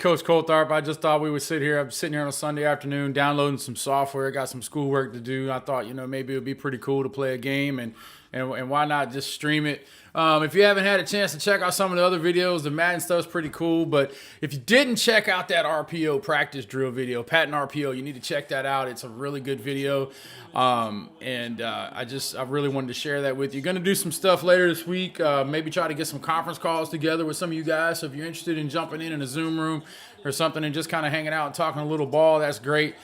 Coach Coltharp, I just thought we would sit here. I'm sitting here on a Sunday afternoon downloading some software. Got some schoolwork to do. I thought, maybe it would be pretty cool to play a game and why not just stream it. If you haven't had a chance to check out some of the other videos, the Madden stuff's pretty cool. But if you didn't check out that RPO practice drill video, Patton RPO, you need to check that out. It's a really good video. I really wanted to share that with you. Going to do some stuff later this week. Maybe try to get some conference calls together with some of you guys. So if you're interested in jumping in a Zoom room or something and just kind of hanging out and talking a little ball, that's great.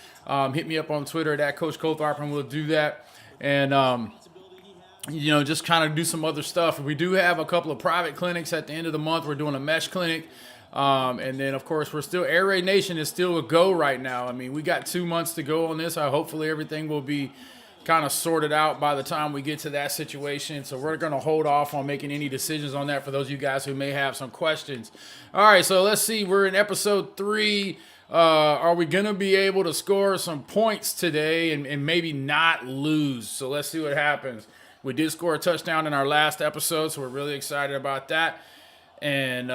Hit me up on Twitter at Coach Coltharp and we'll do that. And just kind of do some other stuff. We do have a couple of private clinics at the end of the month. We're doing a mesh clinic. And then, of course, Air Raid Nation is still a go right now. I mean, we got 2 months to go on this. Hopefully everything will be kind of sorted out by the time we get to that situation. So we're going to hold off on making any decisions on that for those of you guys who may have some questions. All right, so let's see. We're in episode 3. Are we going to be able to score some points today and maybe not lose? So let's see what happens. We did score a touchdown in our last episode, so we're really excited about that. And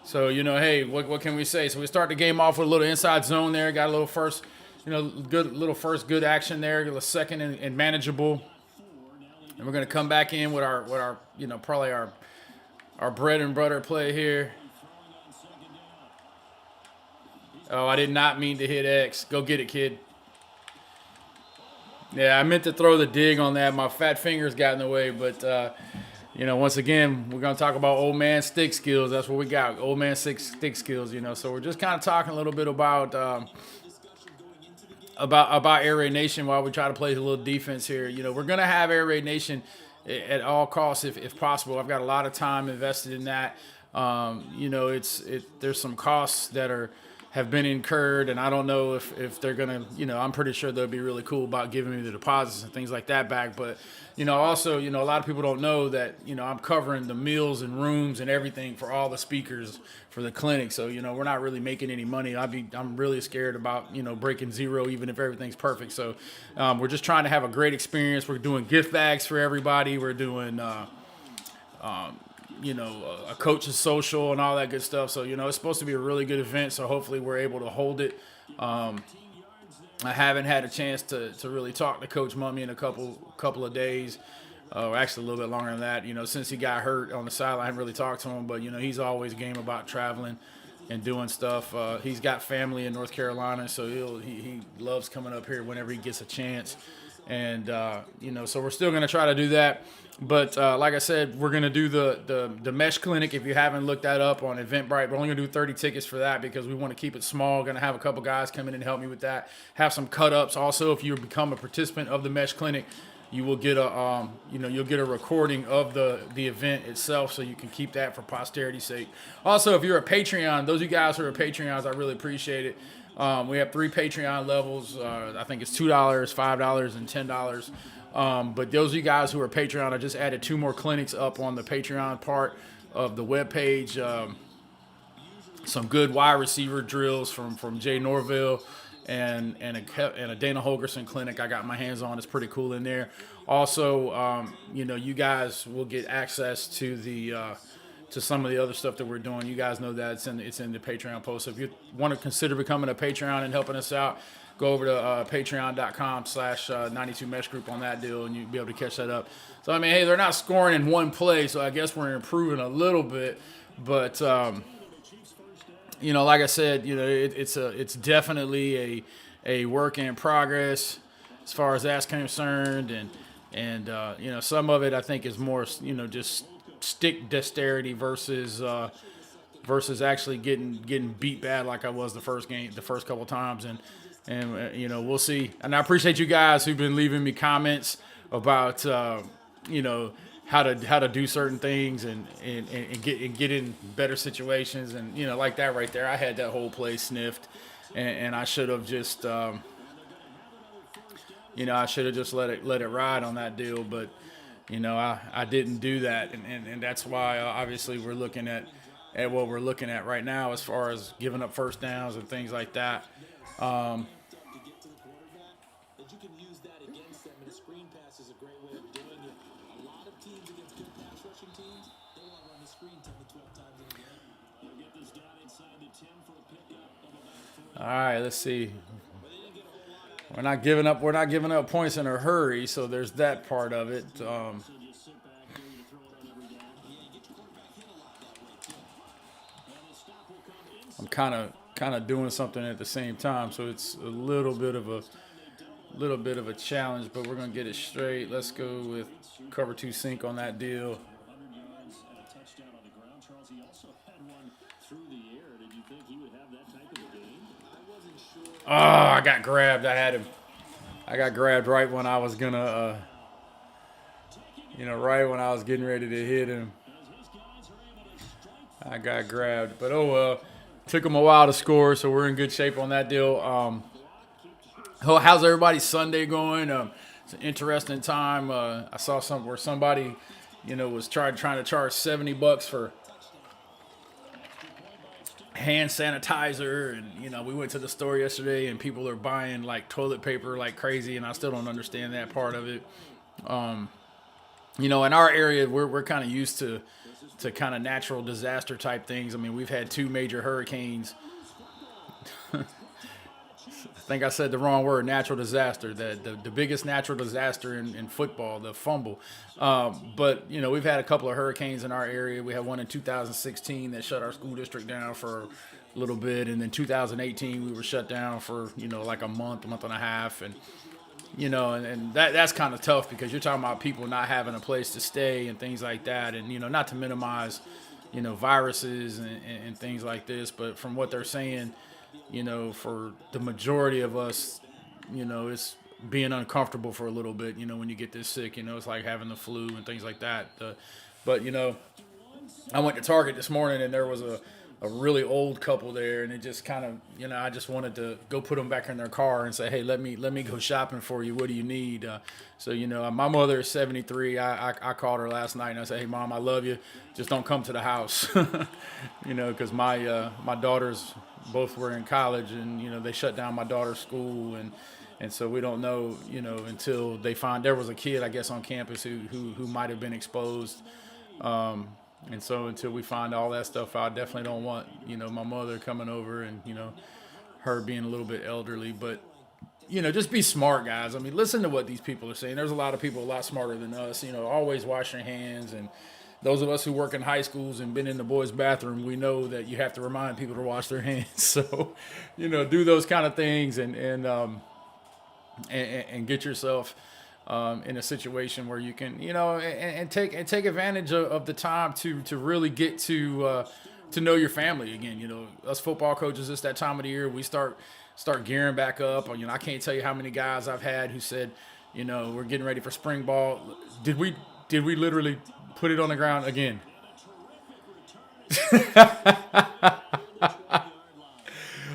hey, what can we say? So we start the game off with a little inside zone there. Got a little first, good action there. Get a second and manageable. And we're gonna come back in with our probably our bread and butter play here. Oh, I did not mean to hit X. Go get it, kid. Yeah, I meant to throw the dig on that. My fat fingers got in the way, but once again, we're gonna talk about old man stick skills. That's what we got, old man stick skills. So we're just kind of talking a little bit about Air Raid Nation while we try to play a little defense here. We're gonna have Air Raid Nation at all costs if possible. I've got a lot of time invested in that. There's some costs that have been incurred, and I don't know if they're gonna, I'm pretty sure they'll be really cool about giving me the deposits and things like that back. But also, a lot of people don't know that I'm covering the meals and rooms and everything for all the speakers for the clinic. So we're not really making any money. I'm really scared about breaking zero even if everything's perfect. So we're just trying to have a great experience. We're doing gift bags for everybody. We're doing a coach's social and all that good stuff. So, it's supposed to be a really good event. So hopefully we're able to hold it. I haven't had a chance to really talk to Coach Mummy in a couple of days, or actually a little bit longer than that. Since he got hurt on the sideline, I haven't really talked to him, but he's always game about traveling and doing stuff. He's got family in North Carolina, so he loves coming up here whenever he gets a chance. And so we're still going to try to do that. But like I said, we're going to do the mesh clinic. If you haven't looked that up on Eventbrite, we're only going to do 30 tickets for that because we want to keep it small. Going to have a couple guys come in and help me with that. Have some cut-ups. Also, if you become a participant of the mesh clinic, you will get you'll get a recording of the event itself, so you can keep that for posterity's sake. Also, if you're a Patreon, those of you guys who are Patreons, I really appreciate it. We have 3 Patreon levels. I think it's $2, $5, and $10. But those of you guys who are Patreon, I just added 2 more clinics up on the Patreon part of the webpage. Some good wide receiver drills from Jay Norville and a Dana Holgerson clinic I got my hands on. It's pretty cool in there. Also, you guys will get access to to some of the other stuff that we're doing. You guys know that it's in the Patreon post. So if you want to consider becoming a Patreon and helping us out, go over to patreon.com/92mesh group on that deal, and you'll be able to catch that up. So, I mean, hey, they're not scoring in one play, so I guess we're improving a little bit. But, like I said, it's definitely a work in progress as far as that's concerned. And some of it I think is more, just stick dexterity versus actually getting beat bad like I was the first couple times. And we'll see. And I appreciate you guys who've been leaving me comments about how to do certain things and get in better situations, and like that right there. I had that whole play sniffed, and I should have just let it ride on that deal, but I didn't do that, and that's why obviously we're looking at what we're looking at right now as far as giving up first downs and things like that. All right, let's see. We're not giving up. We're not giving up points in a hurry, so there's that part of it. I'm kind of doing something at the same time, so it's a little bit of a challenge, but we're gonna get it straight. Let's go with cover two sink on that deal. Oh, I got grabbed. I had him. I got grabbed right when I was gonna, right when I was getting ready to hit him. I got grabbed, but oh well. Took him a while to score, so we're in good shape on that deal. How's everybody's Sunday going? It's an interesting time. I saw something where somebody, was trying to charge $70 for hand sanitizer, and we went to the store yesterday, and people are buying like toilet paper like crazy, and I still don't understand that part of it. In our area, we're kind of used to kind of natural disaster type things. I mean, we've had 2 major hurricanes. I think I said the wrong word, natural disaster, the biggest natural disaster in football, the fumble. But we've had a couple of hurricanes in our area. We had one in 2016 that shut our school district down for a little bit. And then 2018, we were shut down for, like a month and a half. And, and that's kind of tough because you're talking about people not having a place to stay and things like that. And, not to minimize, viruses and things like this. But from what they're saying, for the majority of us, it's being uncomfortable for a little bit, when you get this sick, it's like having the flu and things like that. But I went to Target this morning and there was a really old couple there, and it just kind of, I just wanted to go put them back in their car and say, hey, let me go shopping for you. What do you need? So, my mother is 73. I called her last night and I said, hey, Mom, I love you. Just don't come to the house, because my daughters both were in college, and they shut down my daughter's school, and so we don't know, until they find there was a kid, I guess, on campus who might have been exposed, and so until we find all that stuff out, I definitely don't want my mother coming over and her being a little bit elderly, but just be smart, guys. I mean, listen to what these people are saying. There's a lot of people a lot smarter than us. Always wash your hands, and those of us who work in high schools and been in the boys' bathroom, we know that you have to remind people to wash their hands. So, do those kind of things and get yourself in a situation where you can, and take advantage of the time to really get to know your family again. Us football coaches, it's that time of the year we start gearing back up. I can't tell you how many guys I've had who said, we're getting ready for spring ball. Did we literally put it on the ground again?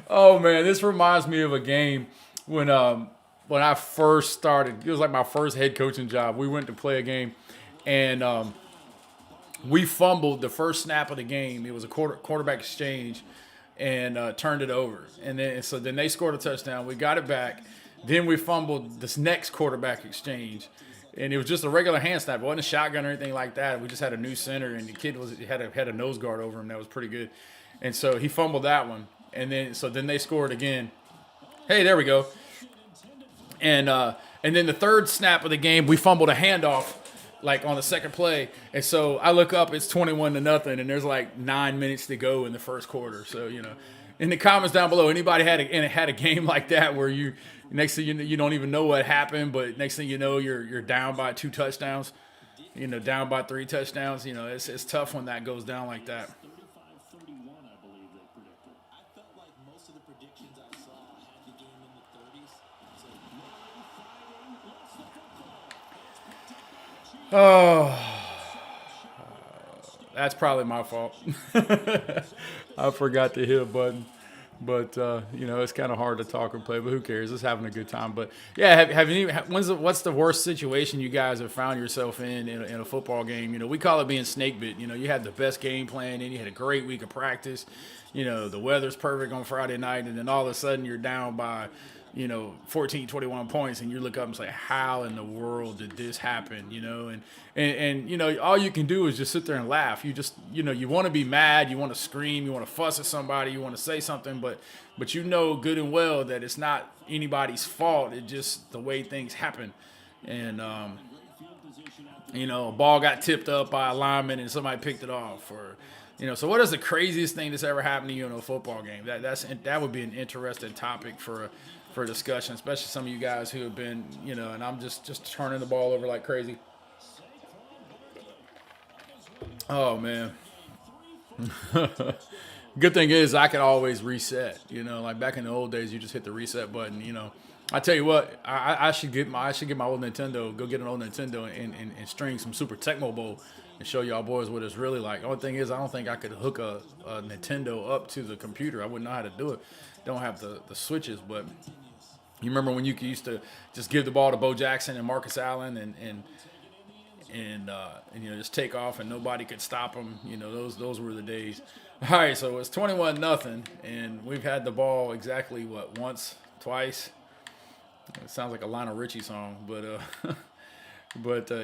Oh man, this reminds me of a game when I first started. It was like my first head coaching job. We went to play a game, and we fumbled the first snap of the game. It was a quarterback exchange, and turned it over. And then they scored a touchdown. We got it back. Then we fumbled this next quarterback exchange. And it was just a regular hand snap. It wasn't a shotgun or anything like that. We just had a new center, and the kid had a nose guard over him that was pretty good. And so he fumbled that one. And then they scored again. Hey, there we go. And then the third snap of the game, we fumbled a handoff like on the second play. And so I look up, it's 21-0, and there's like 9 minutes to go in the first quarter. So, in the comments down below, anybody had a game like that where you next thing you don't even know what happened, but next thing you know you're down by 2 touchdowns, down by 3 touchdowns. It's tough when that goes down like that. Oh, that's probably my fault. I forgot to hit a button. But it's kind of hard to talk and play. But who cares? Just having a good time. But yeah, what's the worst situation you guys have found yourself in a football game? We call it being snake bit. You had the best game plan, and you had a great week of practice. The weather's perfect on Friday night, and then all of a sudden you're down by 14, 21 points, and you look up and say, how in the world did this happen? And all you can do is just sit there and laugh. You just, you want to be mad, you want to scream, you want to fuss at somebody, you want to say something, but good and well that it's not anybody's fault. It's just the way things happen. And, a ball got tipped up by a lineman and somebody picked it off, or so what is the craziest thing that's ever happened to you in a football game? That would be an interesting topic for discussion, especially some of you guys who have been, and I'm just turning the ball over like crazy. Oh man. Good thing is I can always reset. Like back in the old days, you just hit the reset button. I tell you what, I should get my old Nintendo, go get an old Nintendo and string some Super Tecmo Bowl and show y'all boys what it's really like. Only thing is, I don't think I could hook a Nintendo up to the computer. I wouldn't know how to do it. Don't have the switches, but you remember when you used to just give the ball to Bo Jackson and Marcus Allen and just take off and nobody could stop them. Those were the days. All right, so it's 21-0, and we've had the ball exactly once, twice. It sounds like a Lionel Richie song, but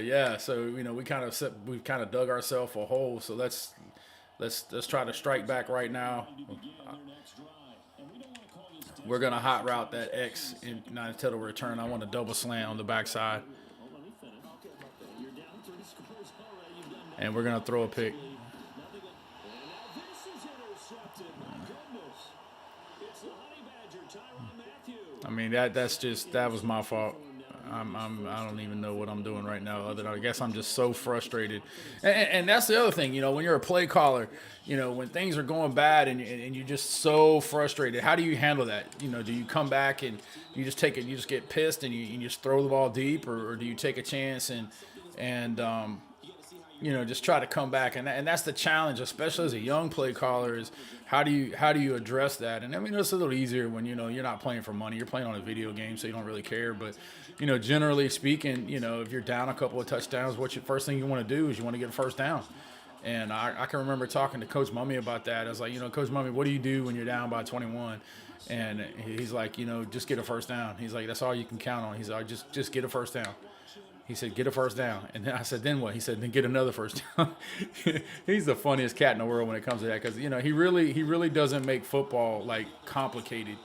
yeah. So we've kind of dug ourselves a hole. So let's try to strike back right now. We're gonna hot route that X until the return. I want a double slant on the backside, and we're gonna throw a pick. I mean that was my fault. I don't even know what I'm doing right now. Other than I guess I'm just so frustrated, and that's the other thing. When you're a play caller, when things are going bad and you're just so frustrated. How do you handle that? Do you come back and you just take it? You just get pissed and you just throw the ball deep, or do you take a chance and just try to come back? And that's the challenge, especially as a young play caller, is how do you address that? And I mean, it's a little easier when you're not playing for money. You're playing on a video game, so you don't really care. But generally speaking, if you're down a couple of touchdowns, first thing you want to do is you want to get a first down. And I can remember talking to Coach Mummy about that. I was like, Coach Mummy, what do you do when you're down by 21? And he's like, just get a first down. He's like, that's all you can count on. He's like, just get a first down. He said, get a first down. And then I said, then what? He said, then get another first down. He's the funniest cat in the world when it comes to that, because, he really doesn't make football, like, complicated.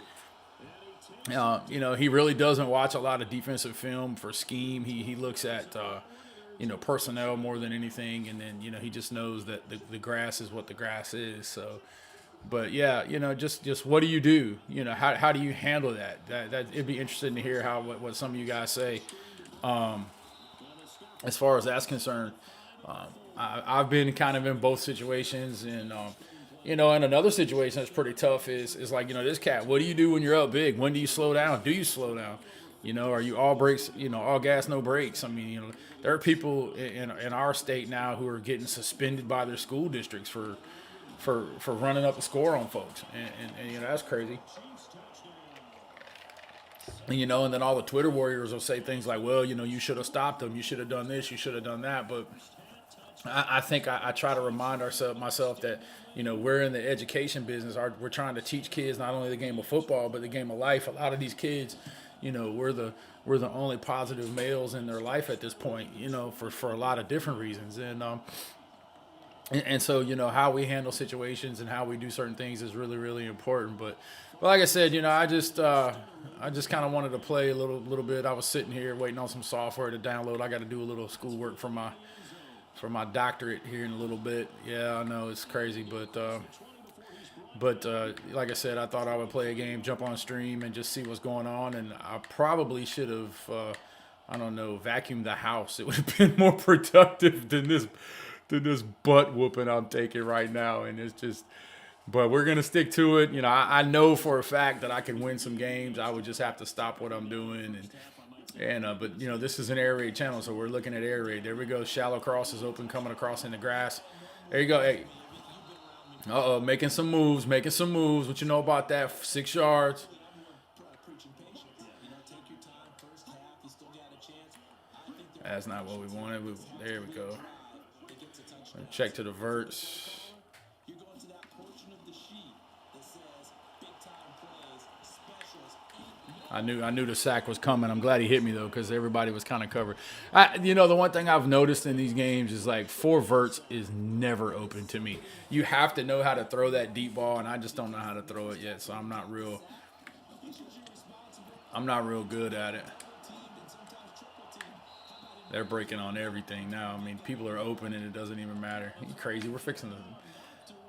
He really doesn't watch a lot of defensive film for scheme. He looks at, personnel more than anything. And then, he just knows that the grass is what the grass is. So, but yeah, just what do you do? How do you handle that? That it'd be interesting to hear what some of you guys say. As far as that's concerned, I've been kind of in both situations, and and another situation that's pretty tough is like this cat. What do you do when you're up big? When do you slow down? Do you slow down? Are you all brakes? All gas, no brakes? I mean, there are people in our state now who are getting suspended by their school districts for running up the score on folks, and that's crazy. And then all the Twitter warriors will say things like, well, you should have stopped them. You should have done this. You should have done that. But I think I try to remind myself that, we're in the education business. We're trying to teach kids not only the game of football, but the game of life. A lot of these kids, we're the only positive males in their life at this point, for a lot of different reasons. And so, how we handle situations and how we do certain things is really, really important. But like I said, I just kind of wanted to play a little bit. I was sitting here waiting on some software to download. I got to do a little schoolwork for my doctorate here in a little bit. Yeah, I know it's crazy, but like I said, I thought I would play a game, jump on stream, and just see what's going on. And I probably should have, vacuumed the house. It would have been more productive than this butt whooping I'm taking right now. And it's just, but we're going to stick to it. I know for a fact that I can win some games. I would just have to stop what I'm doing. But this is an air raid channel, so we're looking at air raid. There we go. Shallow cross is open, coming across in the grass. There you go. Hey. Making some moves. What you know about that? 6 yards. That's not what we wanted. There we go. Check to the verts. I knew the sack was coming. I'm glad he hit me though, because everybody was kind of covered. The one thing I've noticed in these games is like four verts is never open to me. You have to know how to throw that deep ball, and I just don't know how to throw it yet. So I'm not real good at it. They're breaking on everything now. I mean, people are open and it doesn't even matter. Are you crazy? We're fixing to.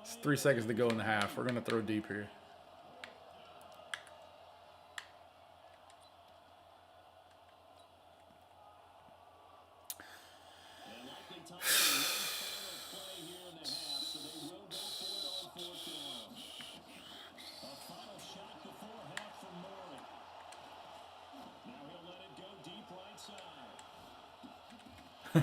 It's 3 seconds to go in the half. We're gonna throw deep here. All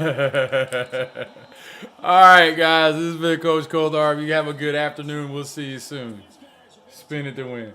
right, guys. This has been Coach Cold Arm. You have a good afternoon. We'll see you soon. Spin it to win.